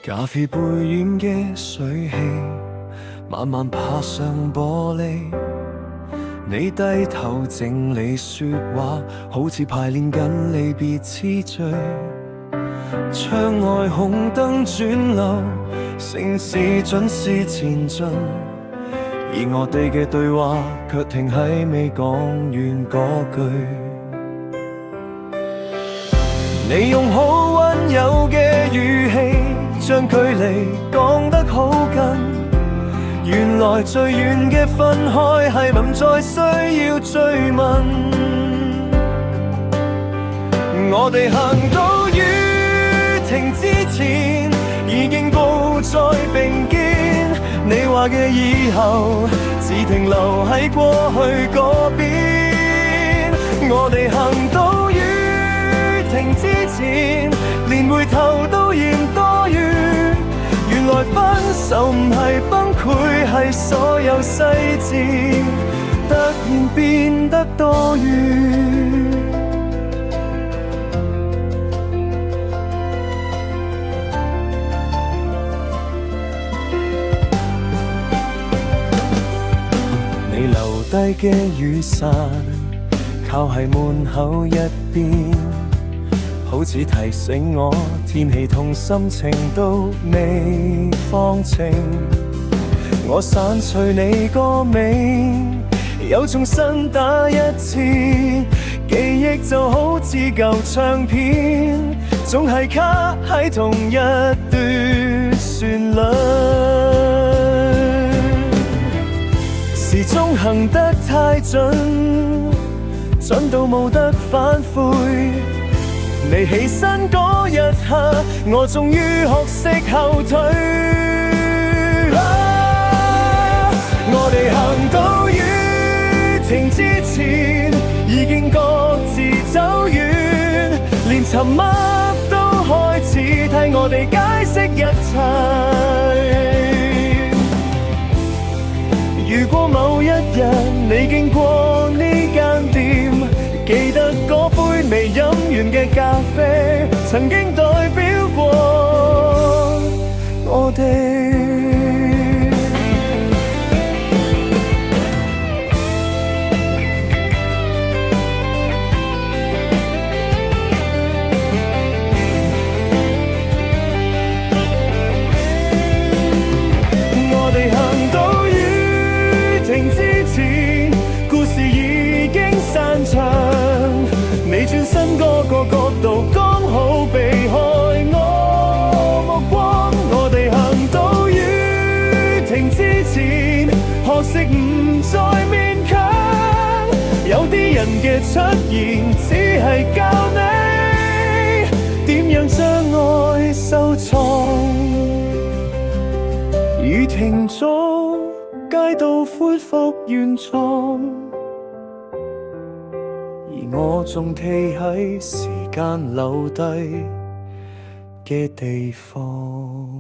咖啡杯軟嘅水汽，慢慢爬上玻璃。你低頭整理說話，好似排練緊離別次序。窗外紅燈轉流，城市準時前進，而我哋嘅對話卻停喺未講完嗰句。你用好溫柔嘅語氣，將距離講得好近。原來最遠嘅分開係唔再需要追問。我哋行到雨停之前，已經步在並肩。你話嘅以後，只停留喺過去嗰邊。我哋行到雨停之前，連回頭都嫌多餘。原來分手唔係崩潰，係所有細節突然變得多餘。你留低嘅雨傘，靠喺門口一邊，好似提醒我天氣同心情都未放晴。我散除你個名，又重新打一次，記憶就好似舊唱片，總係卡喺同一段旋律。時鐘行得太準，準到冇得反悔。你起身嗰一刻，我終於學識後退。我哋行到雨停之前，已經各自走遠，連沉默都開始替我哋解釋一切。如果某一日你經過呢間店，記得嗰杯未飲完嘅咖啡，曾經代表過我哋。我哋行到雨停之前，故事已經散場。你轉身嗰個角度，剛好避開我目光。我哋行到雨停之前，學識唔再勉強。有啲人嘅出現，只係教你點樣將愛收藏。雨停咗，街道恢復原狀。我仲企喺時間留低嘅地方。